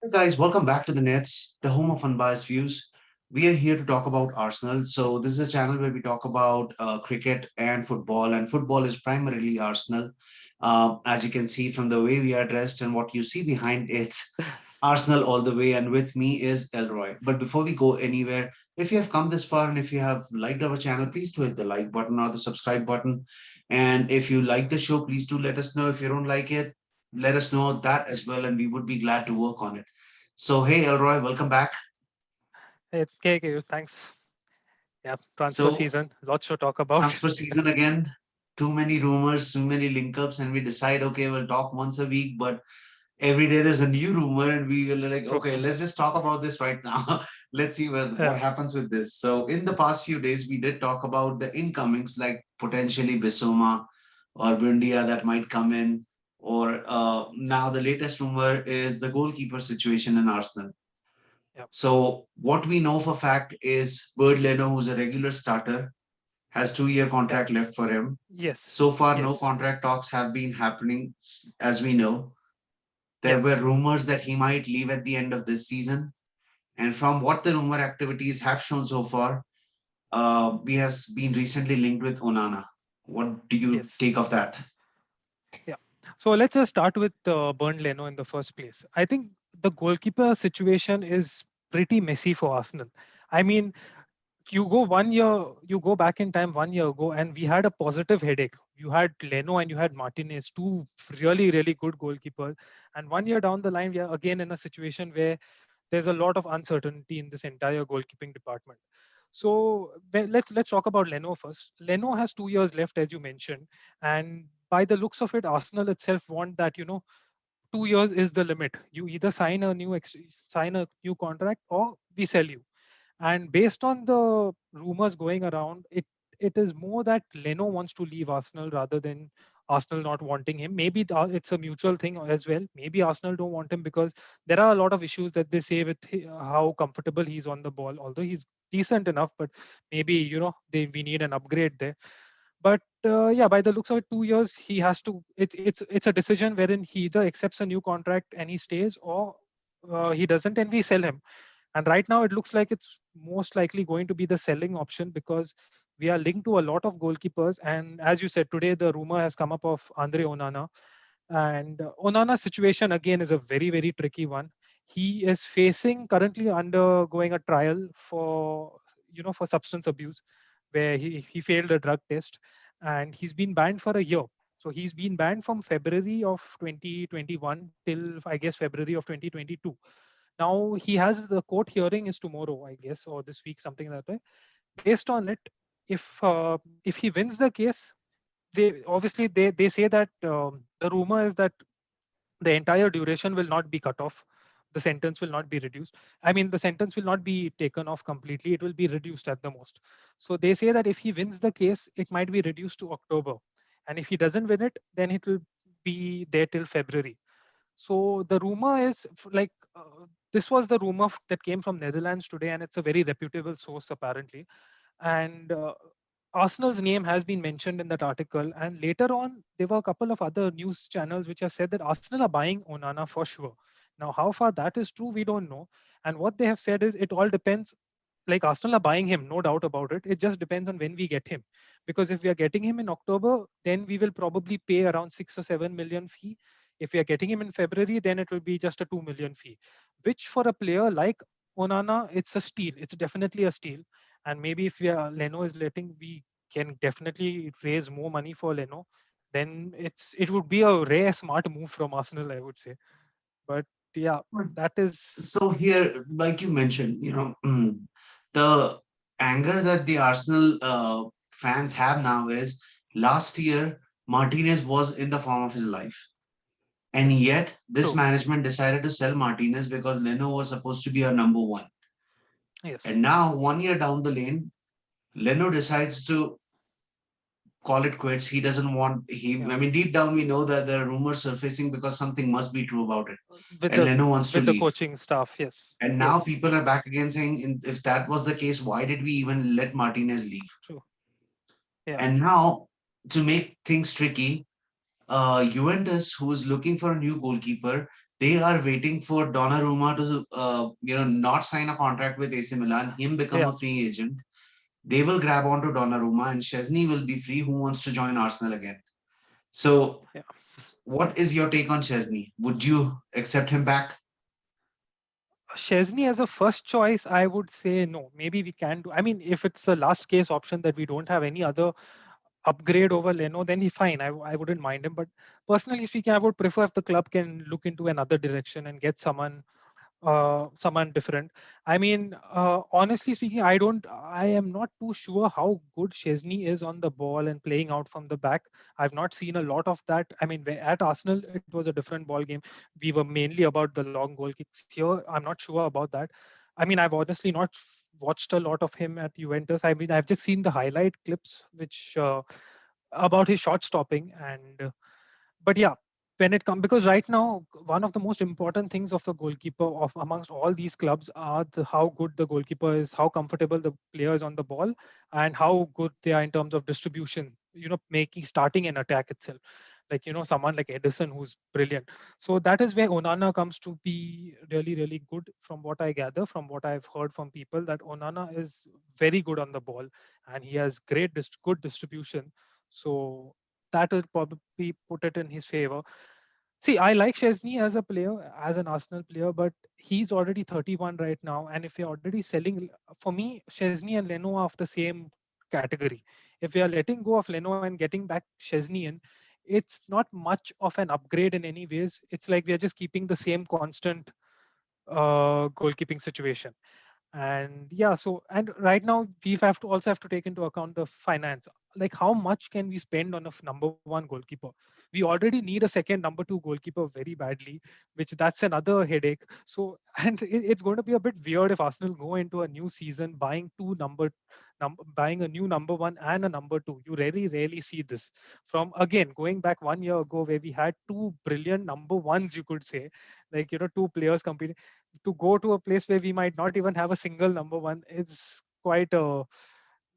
Hey guys, welcome back to the Nets, the home of unbiased views. We are here to talk about Arsenal. So this is a channel where we talk about cricket and football is primarily Arsenal. As you can see from the way we are dressed and what you see behind, it's Arsenal all the way. And with me is Elroy. But before we go anywhere, if you have come this far and if you have liked our channel, please do hit the like button or the subscribe button. And if you like the show, please do let us know. If you don't like it, let us know that as well, and we would be glad to work on it. So, hey, Elroy, welcome back. Okay, thanks. Yeah, transfer So, season, lots to talk about. transfer season again, too many rumors, too many link ups, and we decide, okay, we'll talk once a week, but every day there's a new rumor, and we will like, True. okay, let's just talk about this right now. Let's see what Yeah, happens with this. So, in the past few days, we did talk about the incomings, like potentially Bissouma or Bundia that might come in, or now the latest rumor is the goalkeeper situation in Arsenal. yeah. So what we know for fact is Bird Leno, who's a regular starter, has 2 year Yeah. contract left for him. Yes. So far, no Yes. contract talks have been happening, as we know. There were Yes. rumors that he might leave at the end of this season. And from what the rumor activities have shown so far, we have been recently linked with Onana. What do you Yes. take of that? Yeah. So let's just start with Bernd Leno in the first place. I think the goalkeeper situation is pretty messy for Arsenal. I mean, you go back in time 1 year ago, and we had a positive headache. You had Leno and you had Martinez, two really, really good goalkeepers. And 1 year down the line, we are again in a situation where there's a lot of uncertainty in this entire goalkeeping department. So let's talk about Leno first. Leno has 2 years left, as you mentioned, and by the looks of it, Arsenal itself want that 2 years is the limit. You either sign a new contract or we sell you. And based on the rumors going around, it is more that Leno wants to leave Arsenal rather than Arsenal not wanting him. Maybe it's a mutual thing as well. Maybe Arsenal don't want him because there are a lot of issues that they say with how comfortable he's on the ball. Although he's decent enough, but maybe we need an upgrade there. But yeah, by the looks of it, 2 years he has to. It's a decision wherein he either accepts a new contract and he stays, or he doesn't and we sell him. And right now, it looks like it's most likely going to be the selling option because we are linked to a lot of goalkeepers. And as you said, today the rumor has come up of Andre Onana. And Onana's situation again is a very, very tricky one. He is facing currently undergoing a trial for substance abuse, where he failed a drug test, and he's been banned for a year. So he's been banned from February of 2021 till I guess February of 2022. Now he has the court hearing is tomorrow, I guess, or this week, something like that. Based on it, if he wins the case, they say that the rumor is that the entire duration will not be cut off. The sentence will not be reduced. I mean, the sentence will not be taken off completely. It will be reduced at the most. So they say that if he wins the case, it might be reduced to October, and if he doesn't win it, then it will be there till February. So the rumor is this was the rumor that came from Netherlands today, and it's a very reputable source apparently. And Arsenal's name has been mentioned in that article. And later on, there were a couple of other news channels which have said that Arsenal are buying Onana for sure. Now, how far that is true, we don't know. And what they have said is it all depends. Like Arsenal are buying him, no doubt about it. It just depends on when we get him. Because if we are getting him in October, then we will probably pay around 6 or 7 million fee. If we are getting him in February, then it will be just a 2 million fee, which for a player like Onana, it's a steal. It's definitely a steal. And maybe if Leno is letting, we can definitely raise more money for Leno. Then it would be a rare smart move from Arsenal, I would say. But yeah, that is So here, like you mentioned, the anger that the Arsenal fans have now is last year Martinez was in the form of his life, and yes, yet this true. management decided to sell Martinez because Leno was supposed to be our number one. Yes, And now 1 year down the lane, Leno decides to call it quits. He doesn't want he. yeah. I mean, deep down we know that there are rumors surfacing because something must be true about it, With and the Leno wants to with the leave. coaching staff, yes, And now yes, people are back again saying, if that was the case, why did we even let Martinez leave? true. Yeah, And now, to make things tricky, Juventus, who is looking for a new goalkeeper, They are waiting for Donnarumma to, not sign a contract with AC Milan, him become Yeah, a free agent. They will grab onto Donnarumma, and Szczęsny will be free, who wants to join Arsenal again. So, yeah. what is your take on Szczęsny? Would you accept him back? Szczęsny as a first choice, I would say no. Maybe we can do. I mean, if it's the last case option that we don't have any other upgrade over Leno, then he's fine. I wouldn't mind him. But personally speaking, I would prefer if the club can look into another direction and get someone different. I mean, honestly speaking, I am not too sure how good Szczęsny is on the ball and playing out from the back. I've not seen a lot of that. I mean, at Arsenal, it was a different ball game. We were mainly about the long goal kicks. Here, I'm not sure about that. I mean, I've honestly not watched a lot of him at Juventus. I mean, I've just seen the highlight clips, which about his shot stopping and but yeah, when it comes, because right now one of the most important things of the goalkeeper of amongst all these clubs are how good the goalkeeper is, how comfortable the players on the ball, and how good they are in terms of distribution, making starting an attack itself, like someone like Edison who's brilliant. So that is where Onana comes to be really really good, from what I gather, from what I've heard from people, that Onana is very good on the ball and he has good distribution. So that will probably put it in his favor. See, I like Szczęsny as a player, as an Arsenal player, but he's already 31 right now. And if you're already selling, for me, Szczęsny and Leno are of the same category. If we are letting go of Leno and getting back Szczęsny in, it's not much of an upgrade in any ways. It's like we are just keeping the same constant goalkeeping situation. And yeah, so and right now we have to also have to take into account the finance, like how much can we spend on a number one goalkeeper. We already need a second number two goalkeeper very badly, which that's another headache. So and it's going to be a bit weird if Arsenal go into a new season buying buying a new number one and a number two. You rarely see this, from again going back 1 year ago where we had two brilliant number ones, you could say, like two players competing, to go to a place where we might not even have a single number one is quite a,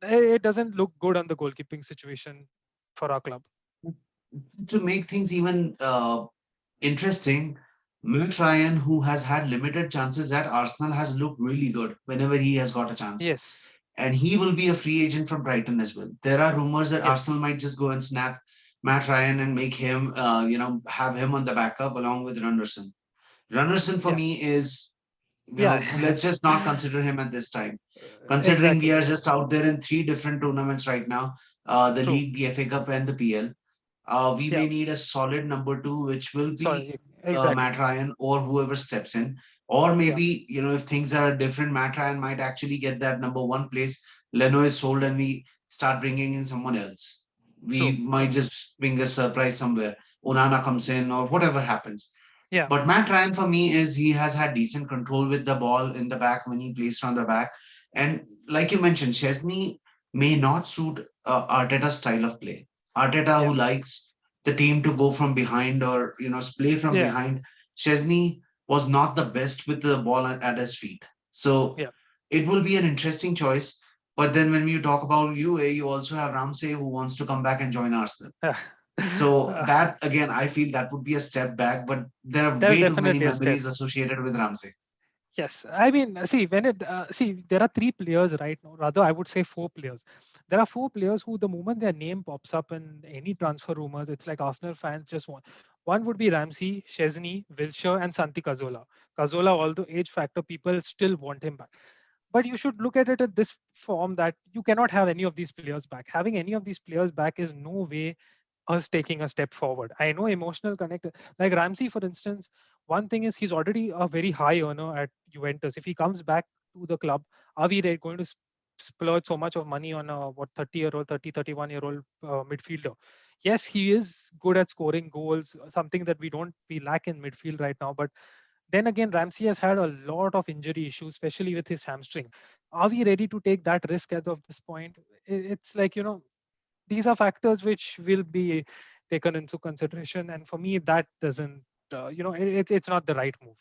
it doesn't look good on the goalkeeping situation for our club. To make things even interesting, Matt Ryan, who has had limited chances at Arsenal, has looked really good whenever he has got a chance. Yes. And he will be a free agent from Brighton as well. There are rumors that Arsenal Yes. might just go and snap Matt Ryan and make him, have him on the backup along with Runderson. Runderson for Yeah. me is, Yeah. let's just not consider him at this time. Considering we Exactly. are just out there in three different tournaments right now, the True. league, the FA Cup, and the PL. We Yeah. may need a solid number two, which will be Sorry. Exactly. Matt Ryan or whoever steps in. Or Yeah. maybe, if things are different, Matt Ryan might actually get that number one place. Leno is sold and we start bringing in someone else. True. We might True. just bring a surprise somewhere. Onana comes in or whatever happens. Yeah. But Matt Ryan for me is he has had decent control with the ball in the back when he plays from the back. And like you mentioned, Szczęsny may not suit Arteta's style of play. Arteta, Yeah. who likes the team to go from behind or play from Yeah. behind, Szczęsny was not the best with the ball at his feet. So Yeah. it will be an interesting choice. But then when you talk about UA, you also have Ramsey who wants to come back and join Arsenal. Yeah. So Uh, that again, I feel that would be a step back, but there are that's way too many definitely a step. memories associated with Ramsey. Yes, I mean, see, there are three players right now. Rather, I would say four players. There are four players who, the moment their name pops up in any transfer rumors, it's like Arsenal fans just want. One would be Ramsey, Szczęsny, Wilshere, and Santi Cazorla. Cazorla, although age factor, people still want him back. But you should look at it in this form that you cannot have any of these players back. Having any of these players back is no way us taking a step forward. I know emotional connect, like Ramsey, for instance. One thing is he's already a very high earner at Juventus. If he comes back to the club, are we going to splurge so much of money on a 30-year-old, 31-year-old midfielder? Yes, he is good at scoring goals, something that we lack in midfield right now. But then again, Ramsey has had a lot of injury issues, especially with his hamstring. Are we ready to take that risk as of this point? It's like, these are factors which will be taken into consideration. And for me, that doesn't, it's not the right move.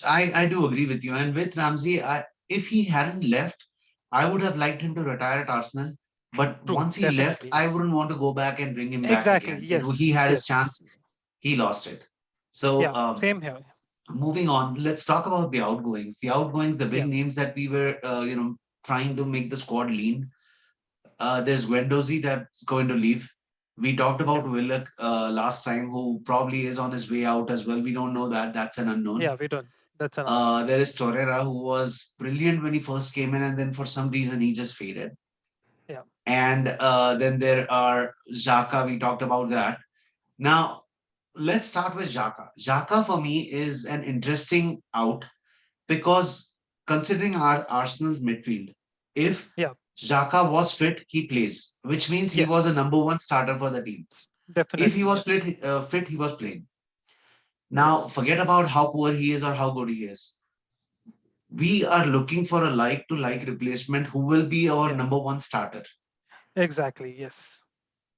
I do agree with you. And with Ramsey, if he hadn't left, I would have liked him to retire at Arsenal. But True, once he left, definitely, I yes. wouldn't want to go back and bring him back Exactly, again. He yes, had his yes. chance, he lost it. So, Yeah, same here. moving on, let's talk about the outgoings. The outgoings, the big Yeah, names that we were, trying to make the squad lean. There's Guendouzi that's going to leave. We talked yeah, about Willock last time, who probably is on his way out as well. We don't know that. That's an unknown. yeah. We don't. That's an unknown. There is Torreira, who was brilliant when he first came in, and then for some reason he just faded. Yeah, And then there are Xhaka. We talked about that. Now, let's start with Xhaka. Xhaka for me is an interesting out because considering our Arsenal's midfield, if yeah. Xhaka was fit, he plays, which means he was a Yes, number one starter for the team. If he definitely. was Yes, fit, he was playing. Now, yes, forget about how poor he is or how good he is. We are looking for a like to like replacement who will be our yeah. number one starter. Exactly. Yes.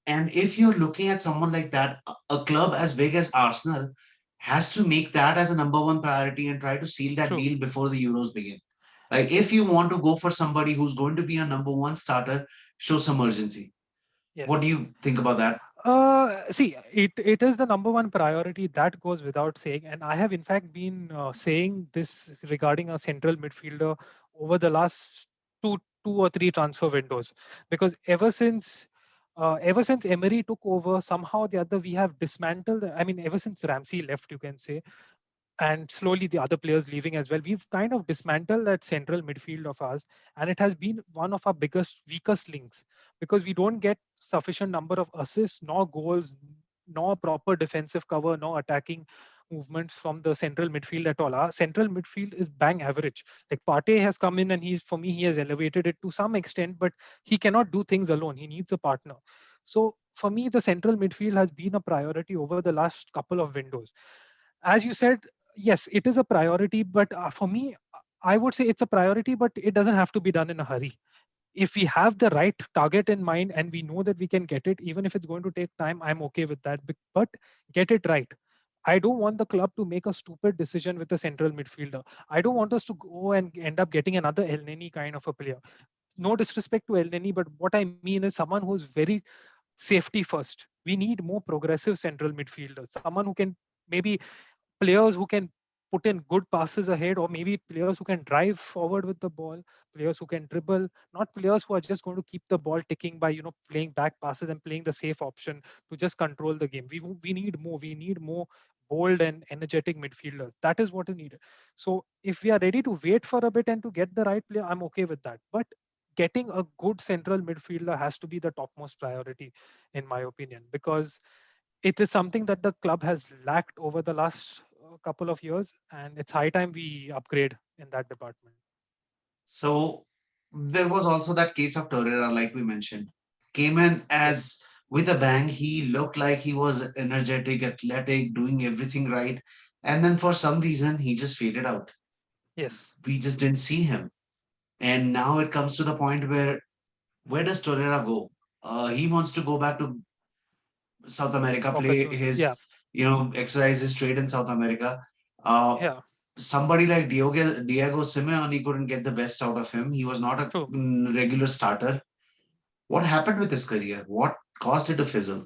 And if you're looking at someone like that, a club as big as Arsenal has to make that as a number one priority and try to seal that True. deal before the Euros begin. Like, if you Yes. want to go for somebody who's going to be a number one starter, show some urgency. What do Yes. you think about that? See, it is the number one priority that goes without saying, and I have in fact been saying this regarding a central midfielder over the last two or three transfer windows, because ever since Emery took over, somehow or the other we have dismantled. I mean, ever since Ramsey left, you can say, and slowly the other players leaving as well, we've kind of dismantled that central midfield of ours, and it has been one of our biggest weakest links, because we don't get sufficient number of assists nor goals, nor proper defensive cover, nor attacking movements from the central midfield at all. Our central midfield is bang average. Like Partey has come in, and he's, for me, he has elevated it to some extent, but he cannot do things alone. He needs a partner. So for me, the central midfield has been a priority over the last couple of windows. As you said, yes, it is a priority, but for me, I would say it's a priority, but it doesn't have to be done in a hurry. If we have the right target in mind and we know that we can get it, even if it's going to take time, I'm okay with that. But get it right. I don't want the club to make a stupid decision with the central midfielder. I don't want us to go and end up getting another El Neni kind of a player. No disrespect to El Neni, but what I mean is someone who's very safety first. We need more progressive central midfielders, someone who can, maybe players who can put in good passes ahead, or maybe players who can drive forward with the ball, players who can dribble, not players who are just going to keep the ball ticking by playing back passes and playing the safe option to just control the game. We need more. We need more bold and energetic midfielders. That is what is needed. So if we are ready to wait for a bit and to get the right player, I'm okay with that. But getting a good central midfielder has to be the topmost priority, in my opinion, because it is something that the club has lacked over the last couple of years, and it's high time we upgrade in that department. So there was also that case of Torreira, like we mentioned, came in Yes, as with a bang. He looked like he was energetic, athletic, doing everything right. And then for some reason, he just faded out. yes, We just didn't see him. And now it comes to the point where does Torreira go? He wants to go back to South America, Boca play Juniors. his, Yeah, exercise his trade in South America. Uh, yeah, Somebody like Diego Simeone couldn't get the best out of him. He was not a true. regular starter. What happened with his career? What caused it to fizzle?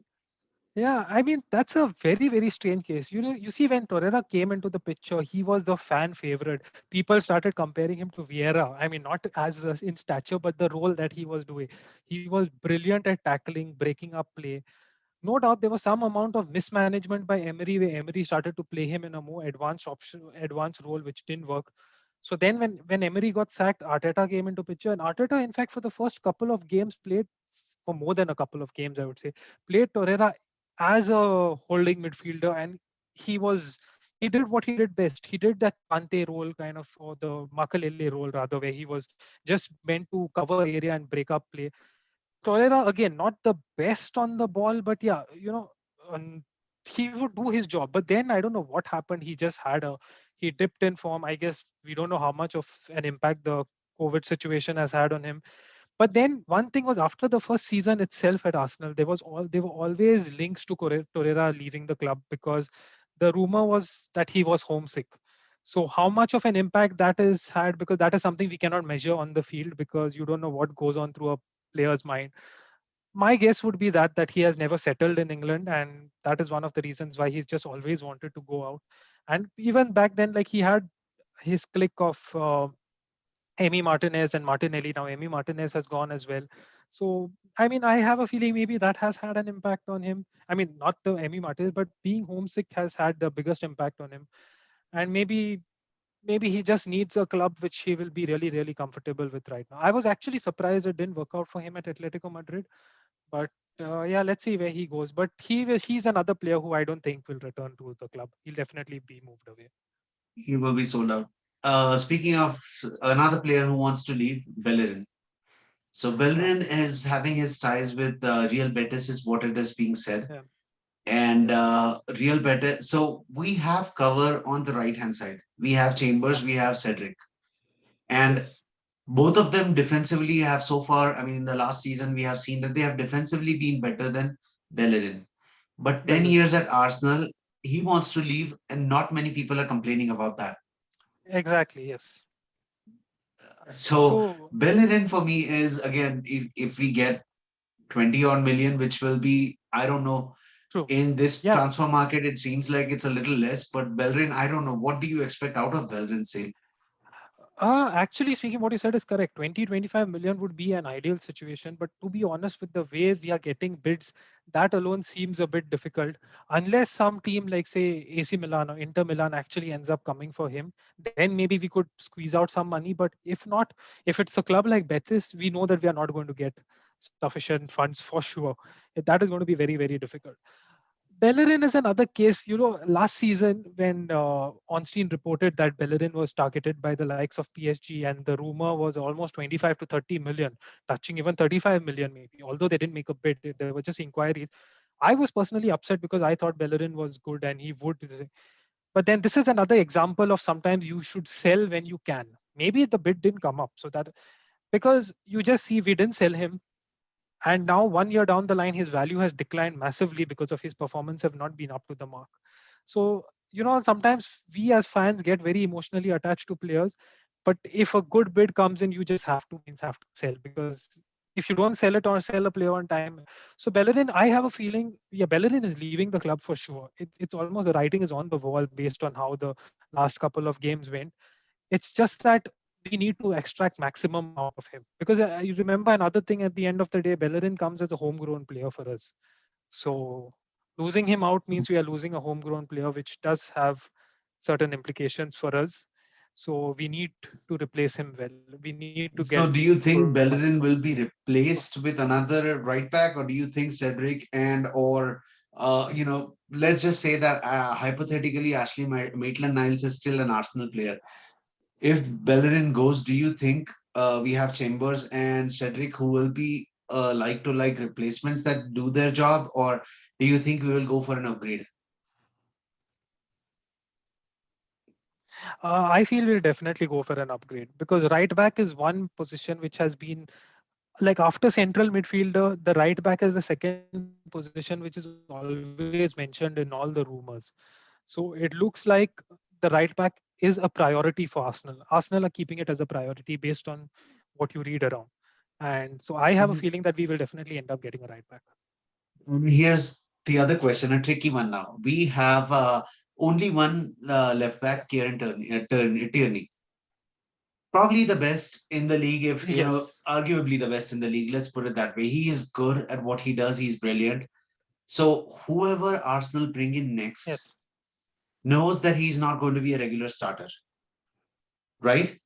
Yeah, I mean that's a very very strange case. You see, when Torreira came into the picture, he was the fan favorite. People started comparing him to Vieira. I mean, not as in stature, but the role that he was doing. He was brilliant at tackling, breaking up play. No doubt there was some amount of mismanagement by Emery, where Emery started to play him in a more advanced role, which didn't work. So then when Emery got sacked, Arteta came into picture, and Arteta, in fact, for the first couple of games, played for more than a couple of games, I would say, played Torreira as a holding midfielder, and he did what he did best. He did that Kante role kind of, or the Makalele role rather, where he was just meant to cover area and break up play. Torreira, again, not the best on the ball, but yeah, he would do his job. But then I don't know what happened. He dipped in form. I guess we don't know how much of an impact the COVID situation has had on him. But then one thing was, after the first season itself at Arsenal, there were always links to Torreira leaving the club, because the rumor was that he was homesick. So how much of an impact that is had, because that is something we cannot measure on the field, because you don't know what goes on through a player's mind. My guess would be that he has never settled in England, and that is one of the reasons why he's just always wanted to go out. And even back then, like he had his clique of Emi Martinez and Martinelli. Now Emi Martinez has gone as well. So I mean, I have a feeling maybe that has had an impact on him. I mean, not the Emi Martinez, but being homesick has had the biggest impact on him. And maybe he just needs a club which he will be really really comfortable with right now. I was actually surprised it didn't work out for him at Atletico Madrid, but yeah, let's see where he goes. But he's another player who I don't think will return to the club. He'll definitely be moved away. He will be sold out. Speaking of another player who wants to leave, Bellerin. So Yeah, Bellerin is having his ties with Real Betis, is what it is being said. yeah, And Real Betis. So we have cover on the right hand side. We have yeah, Chambers, we have Cedric, and yes, both of them defensively have so far. I mean, in the last season, we have seen that they have defensively been better than Bellerin. But 10 Bellerin, years at yes, Arsenal, he wants to leave, and not many people are complaining about that. exactly, yes. So So Bellerin for me is again, if we get 20 odd million, which will be, I don't know, true. in this Yeah. transfer market, it seems like it's a little less, but Bellerin, I don't know. What do you expect out of Bellerin sale? Actually speaking, what you said is correct. 20-25 million would be an ideal situation. But to be honest, with the way we are getting bids, that alone seems a bit difficult. Unless some team like, say, AC Milan or Inter Milan actually ends up coming for him, then maybe we could squeeze out some money. But if not, if it's a club like Betis, we know that we are not going to get sufficient funds for sure. That is going to be very, very difficult. Bellerin is another case. Last season when Ornstein reported that Bellerin was targeted by the likes of PSG, and the rumor was almost 25 to 30 million, touching even 35 million maybe. Although they didn't make a bid, there were just inquiries. I was personally upset because I thought Bellerin was good and he would. But then this is another example of sometimes you should sell when you can. Maybe the bid didn't come up, so that because you just see we didn't sell him, and now 1 year down the line his value has declined massively because of his performance have not been up to the mark. So sometimes we as fans get very emotionally attached to players, but if a good bid comes in, you just have to sell, because if you don't sell it or sell a player on time. So Bellerin, I have a feeling, yeah, Bellerin is leaving the club for sure. It's almost the writing is on the wall based on how the last couple of games went. It's just that we need to extract maximum out of him, because you remember another thing, at the end of the day, Bellerin comes as a homegrown player for us. So losing him out means we are losing a homegrown player, which does have certain implications for us. So we need to replace him well. We need to get So do you good money think for him. Bellerin will be So replaced with another right back, or do you think Cedric and or let's just say that hypothetically Ashley Maitland-Niles is still an Arsenal player. If Bellerin goes, do you think we have Chambers and Cedric who will be like to like replacements that do their job, or do you think we will go for an upgrade? I feel we'll definitely go for an upgrade, because right back is one position which has been, like, after central midfielder, the right back is the second position which is always mentioned in all the rumors. So it looks like the right back is a priority for Arsenal. Arsenal are keeping it as a priority based on what you read around. And so I have a feeling that we will definitely end up getting a right back. Here's the other question, a tricky one now. We have only one left back, Kieran Tierney. Probably the best in the league, if Yes. arguably the best in the league. Let's put it that way. He is good at what he does. He's brilliant. So whoever Arsenal bring in next Yes. knows that he's not going to be a regular starter, right?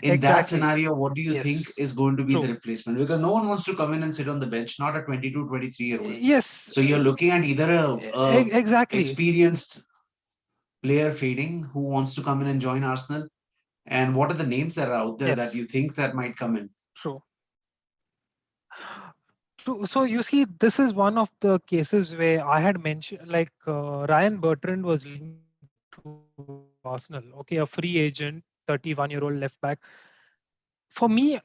In that Exactly. scenario, what do you think Yes. is going to be the True. replacement? Because no one wants to come in and sit on the bench, not a 22, 23-year old. Yes. So you're looking at either a Exactly. experienced player fading who wants to come in and join Arsenal, and what are the names that are out there that you Yes. think that might come in? True. So you see, this is one of the cases where I had mentioned, like, Ryan Bertrand was linked to Arsenal. Okay, a free agent, 31-year-old left back. For me,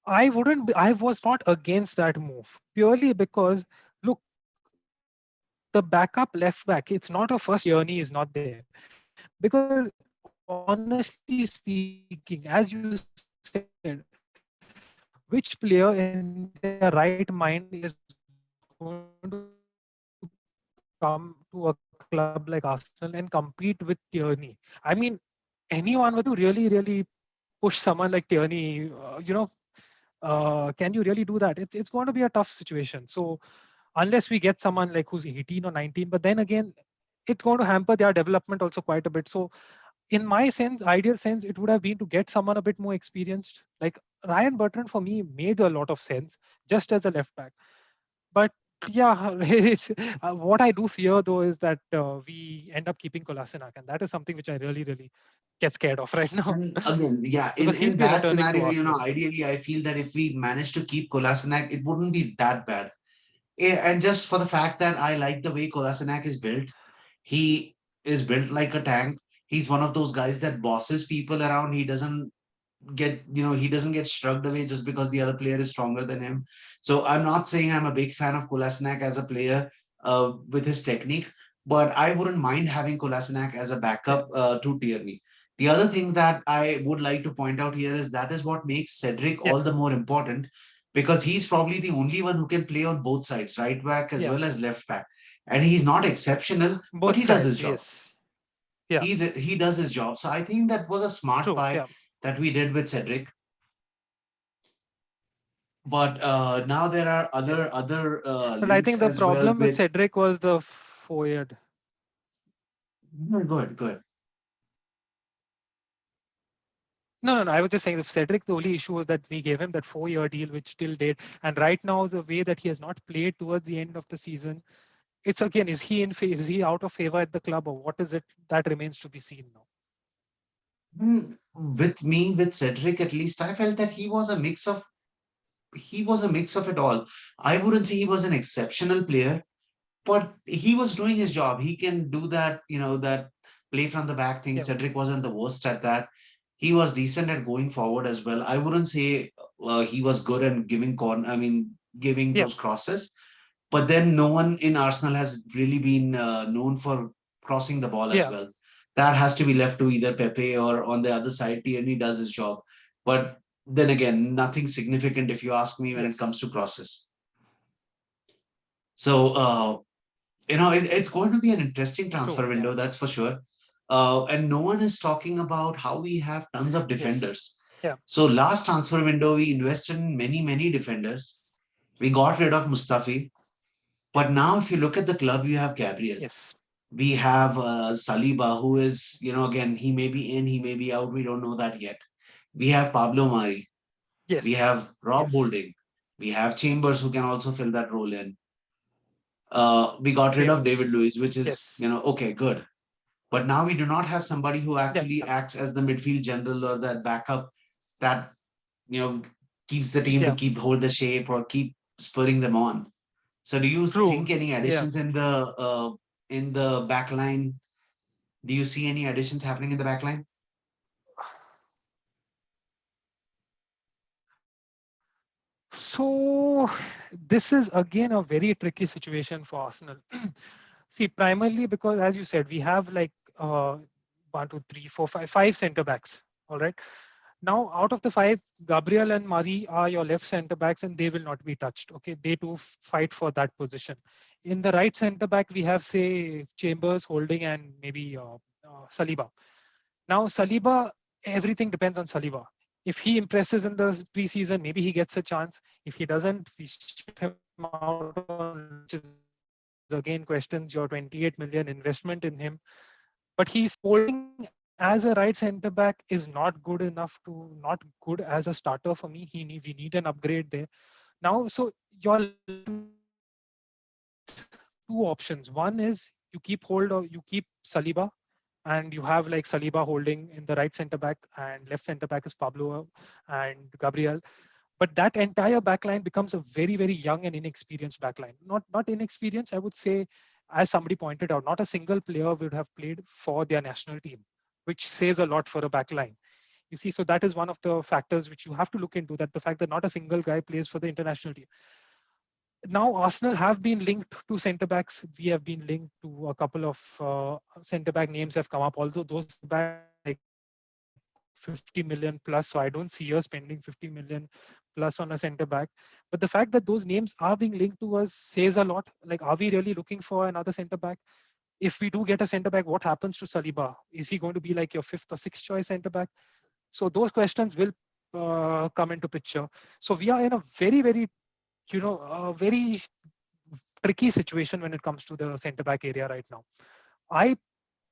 I was not against that move, purely because, look, the backup left back, it's not a first choice if Tierney is not there. Because honestly speaking, as you said, which player in their right mind is going to play a 90 minutes of football going to come to a club like Arsenal and compete with Tierney? I mean, anyone with really, really push someone like Tierney, can you really do that? It's going to be a tough situation. So unless we get someone like who's 18 or 19, but then again, it's going to hamper their development also quite a bit. So in my sense, ideal sense, it would have been to get someone a bit more experienced. Like Ryan Bertrand for me made a lot of sense just as a left back. But yeah, it's, what I do fear though is that we end up keeping Kolasinac, and that is something which I really, really get scared of right now And again, yeah, because he'll in be that returning to scenario, Arsenal. ideally, I feel that if we manage to keep Kolasinac, it wouldn't be that bad. And just for the fact that I like the way Kolasinac is built, he is built like a tank. He's one of those guys that bosses people around. He doesn't get shrugged away just because the other player is stronger than him. So I'm not saying I'm a big fan of Kolasinac as a player with his technique, but I wouldn't mind having Kolasinac as a Yeah, backup to Tierney. The other thing that I would like to point out here is that is what makes Cedric yeah, all the more important, because he's probably the only one who can play on both sides, right back as yeah. well as left back. And he's not exceptional, but Both he does sides, his job. yes. Yeah, He does his job. So I think that was a smart true. buy Yeah. that we did with Cedric. But now there are Yeah. other But I links think the as well problem with with. Cedric was the forward. No, go ahead, go ahead. No, no, no. I was just saying the Cedric, the only issue was that we gave him that 4-year deal, which still did. And right now, the way that he has not played towards the end of the season, it's again, is he out of favor at the club, or what is it? That remains to be seen now. With me, with Cedric, at least I felt that he was a mix of it all. I wouldn't say he was an exceptional player, but he was doing his job. He can do that, that play from the back thing. Yeah, Cedric wasn't the worst at that. He was decent at going forward as well. I wouldn't say he was good at giving yeah, those crosses. But then no one in Arsenal has really been known for crossing the ball as yeah, well. That has to be left to either Pepe or on the other side, Tierney does his job. But then again, nothing significant if you ask me when it yes, comes to crosses. So, it's going to be an interesting true. transfer Yeah, window, that's for sure. And no one is talking about how we have tons of yes, defenders. yeah, So last transfer window, we invested in many, many defenders. We got rid of Mustafi. But now, if you look at the club, you have Gabriel. yes, We have Saliba, who is, again, he may be in, he may be out. We don't know that yet. We have Pablo Mari. We yes, have Rob yes. Holding. We have Chambers, who can also fill that role in. We got rid of David Chambers. Luiz, which is, Yes. okay, good. But now we do not have somebody who Yeah. actually acts as the midfield general or that backup that, you know, keeps the team to Yeah. keep hold the shape or keep spurring them on. So do you True. think any Yeah. additions in the back line? Do you see any additions happening in the back line? So this is again a very tricky situation for Arsenal. See, primarily because, as you said, we have like one, two, three, four, five center backs. All right. Now, out of the five, Gabriel and Mari are your left center backs, and they will not be touched. Okay, they too fight for that position. In the right center back, we have say Chambers, Holding, and maybe Saliba. Now, Saliba, everything depends on Saliba. If he impresses in the preseason, maybe he gets a chance. If he doesn't, we ship him out on loan, which is again questions your 28 million investment in him. But he's holding as a right center back is not good enough to not good as a starter for me. We need an upgrade there. Now, so you're left with two options. One is you keep hold or you keep Saliba and you have like Saliba holding in the right center back and left center back is Pablo and Gabriel. But that entire backline becomes a very, very young and inexperienced backline. Not inexperienced, I would say, as somebody pointed out, not a single player would have played for their national team, which says a lot for a backline. You see, so that is one of the factors which you have to look into, that the fact that not a single guy plays for the international team. Now, Arsenal have been linked to centre backs. We have been linked to a couple of centre back names have come up, although those centre backs are like good centre backs. 50 million plus. So I don't see us spending 50 million plus on a center back. But the fact that those names are being linked to us says a lot. Like, are we really looking for another center back? If we do get a center back, what happens to Saliba? Is he going to be like your fifth or sixth choice center back? So those questions will come into picture. So we are in a very, very, a very tricky situation when it comes to the center back area right now. I,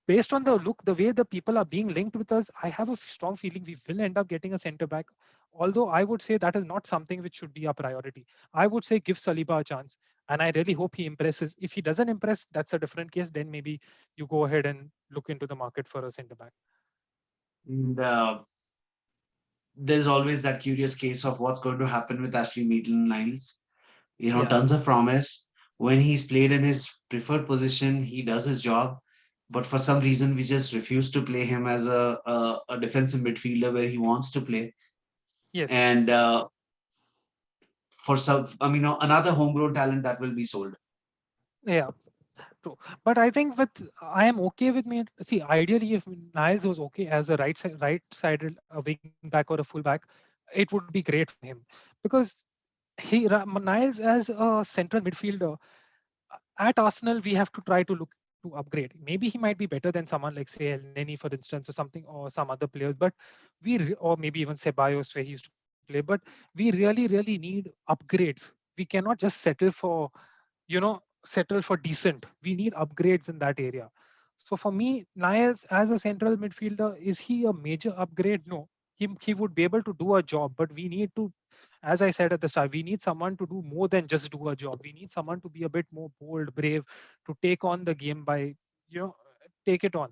based on the look, the way the people are being linked with us, I have a strong feeling we will end up getting a center back. Although I would say that is not something which should be a priority. I would say give Saliba a chance, and I really hope he impresses. If he doesn't impress, that's a different case. Then maybe you go ahead and look into the market for a center back. And there's always that curious case of what's going to happen with Ashley Maitland-Niles. Yeah. Tons of promise. When he's played in his preferred position, he does his job. But for some reason, we just refuse to play him as a defensive midfielder where he wants to play. Yes. And for some, another homegrown talent that will be sold. Yeah. True. But I think I am okay with me. See, ideally, if Niles was okay as a right-sided wing back or a full back, it would be great for him, because Niles as a central midfielder at Arsenal, we have to try to look to upgrade. Maybe he might be better than someone like, say, El Neni, for instance, or something, or some other players. But or maybe even Ceballos, where he used to play. But we really, really need upgrades. We cannot just settle for decent. We need upgrades in that area. So for me, Niles as a central midfielder, is he a major upgrade? No. He would be able to do a job, but we need to, as I said at the start, we need someone to do more than just do a job. We need someone to be a bit more bold, brave, to take on the game by, you know, take it on.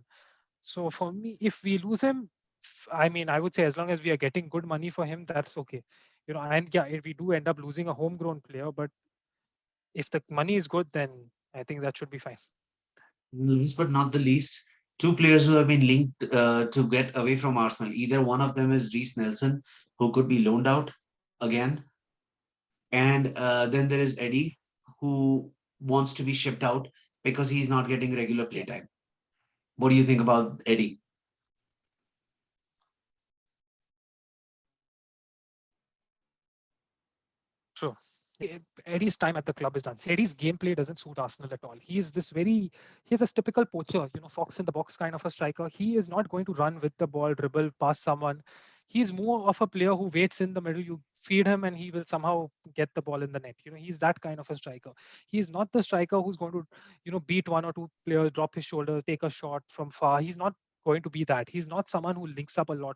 So for me, if we lose him, I mean, I would say as long as we are getting good money for him, that's okay. And yeah, if we do end up losing a homegrown player, but if the money is good, then I think that should be fine. Last but not the least, two players who have been linked to get away from Arsenal. Either one of them is Reece Nelson, who could be loaned out again, and then there is Eddie, who wants to be shipped out because he's not getting regular Yeah, playtime. What do you think about Eddie? true. Eddie's time at the club is done. See, Eddie's gameplay doesn't suit Arsenal at all. He's this typical poacher, fox in the box kind of a striker. He is not going to run with the ball, dribble past someone. He's more of a player who waits in the middle. You feed him and he will somehow get the ball in the net. He's that kind of a striker. He's not the striker who's going to, beat one or two players, drop his shoulder, take a shot from far. He's not going to be that. He's not someone who links up a lot.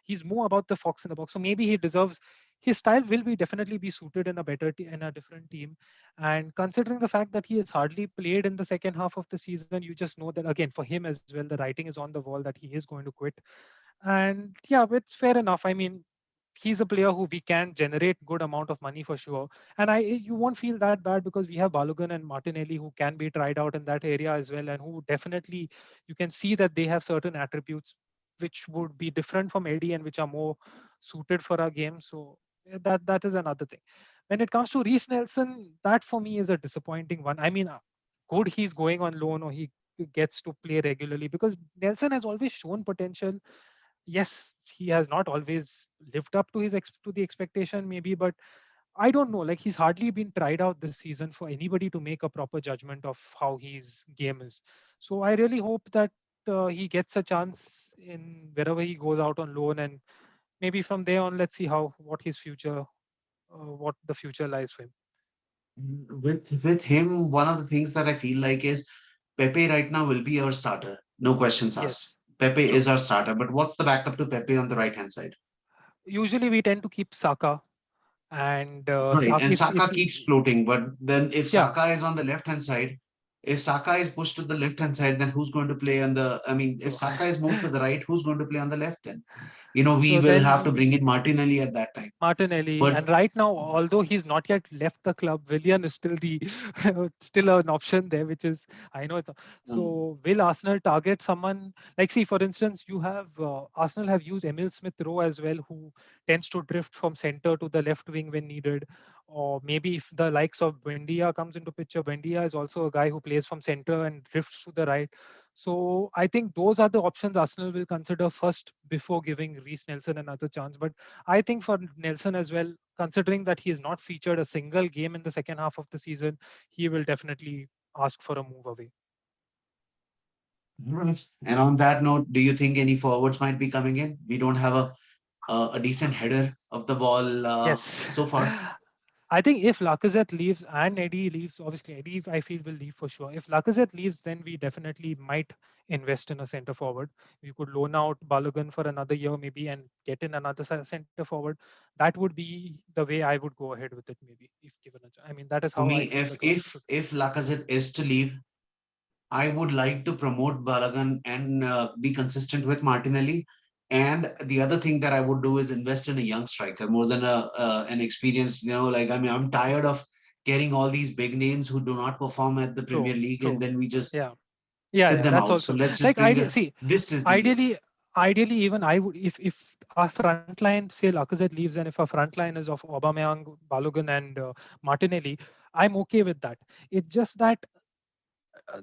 He's more about the fox in the box. So maybe he deserves his style will be definitely be suited in a in a different team. And considering the fact that he has hardly played in the second half of the season, you just know that again for him as well, the writing is on the wall that he is going to quit. And yeah, it's fair enough. I mean, he's a player who we can generate good amount of money for sure. And you won't feel that bad because we have Balogun and Martinelli who can be tried out in that area as well, and who definitely you can see that they have certain attributes which would be different from Eddie and which are more suited for our game. So that is another thing. When it comes to Reece Nelson, that for me is a disappointing one. I mean, good he's going on loan or he gets to play regularly, because Nelson has always shown potential. Yes, he has not always lived up to to the expectation maybe, but I don't know. Like, he's hardly been tried out this season for anybody to make a proper judgment of how his game is. So I really hope that he gets a chance in wherever he goes out on loan, and maybe from there on, let's see what the future lies for him. With him, one of the things that I feel like is Pepe right now will be our starter. No questions Yes, asked. Pepe true. is our starter, but what's the backup to Pepe on the right hand side? Usually we tend to keep Saka, and Right. Saka, And if Saka keeps floating, but then if yeah. Saka is on the left hand side, if Saka is pushed to the left hand side, then who's going to play on the? I mean, if So Saka is moved to the right, who's going to play on the left then? We so will have to then bring in Martinelli at that time. Martinelli, But and right now, although he's not yet left the club, Willian is still the still an option there, which is, I know it's um, so. Will Arsenal target someone like, see, for instance, you have Arsenal have used Emil Smith Rowe as well, who tends to drift from center to the left wing when needed, or maybe if the likes of Buendia comes into picture, Buendia is also a guy who plays from center and drifts to the right. So I think those are the options Arsenal will consider first before giving Reece Nelson another chance. But I think for Nelson as well, considering that he has not featured a single game in the second half of the season, he will definitely ask for a move away. Right. And on that note, do you think any forwards might be coming in? We don't have a decent header of the ball Yes. so far. I think if Lacazette leaves and Eddie leaves, obviously Eddie I feel will leave for sure. If Lacazette leaves, then we definitely might invest in a centre forward. We could loan out Balogun for another year maybe and get in another centre forward. That would be the way I would go ahead with it maybe if given a chance. I mean that is For how I me, feel if the club if should go. if Lacazette is to leave, I would like to promote Balagan and be consistent with Martinelli. And the other thing that I would do is invest in a young striker more than an experienced. Like I mean, I'm tired Yes. of getting all these big names who do not perform at the Premier True. League, and True. then we just Yeah. Yeah, sit yeah, them that's out. So also let's just like bring idea. a. See, This is the year. ideally, even I would if our front line, say Lacazette leaves, and if our front line is of Aubameyang, Balogun, and Martinelli, I'm okay with that. It's just that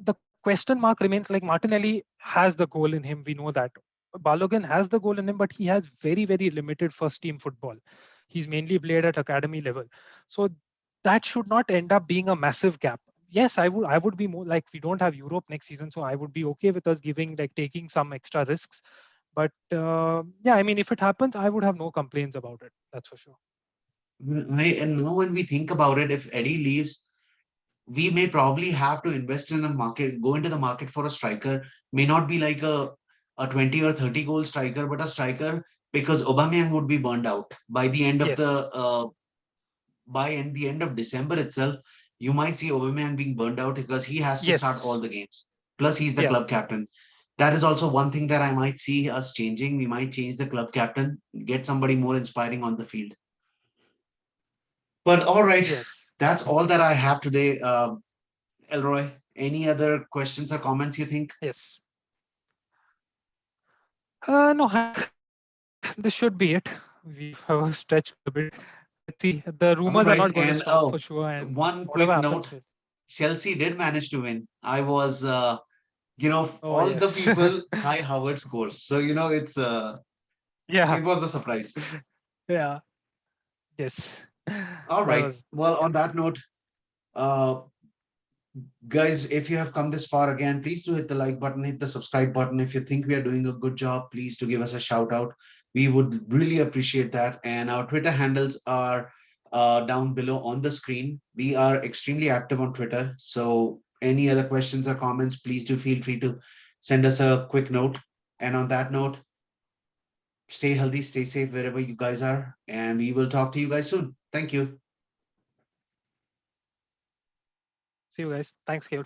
the question mark remains. Like Martinelli has the goal in him, we know that. Balogun has the goal in him, but he has very limited first team football. He's mainly played at academy level, so that should not end up being a massive gap. Yes, I would be more like we don't have Europe next season, so I would be okay with us giving like taking some extra risks. But yeah, I mean, if it happens, I would have no complaints about it. That's for sure. And now when we think about it, if Eddie leaves, we may probably have to invest in a market, go into the market for a striker. May not be like a 20 or 30 goal striker, but a striker because Aubameyang would be burned out by the end of Yes, the end of December itself. You might see Aubameyang being burned out because he has to start all yes, the games. Plus, he's the yeah, club captain. That is also one thing that I might see us changing. We might change the club captain, get somebody more inspiring on the field. But all right, yes. that's all that I have today. Elroy, any other questions or comments you think? Yes. No, I think this should be it. We've stretched a bit. Let's see. The All rumors are right. not going to And stop for sure, and one whatever quick happens, note, will. Chelsea did manage to win. I was, Oh all the yes, people, high Howard scores. So, yeah, it was a surprise. yeah, yes. All That right. was Well, yeah. on that note, uh, guys, if you have come this far again, please do hit the like button, hit the subscribe button. If you think we are doing a good job, please do give us a shout out. We would really appreciate that. And our Twitter handles are down below on the screen. We are extremely active on Twitter. So, any other questions or comments, please do feel free to send us a quick note. And on that note, stay healthy, stay safe wherever you guys are. And we will talk to you guys soon. Thank you. See you guys. Thanks, Kale.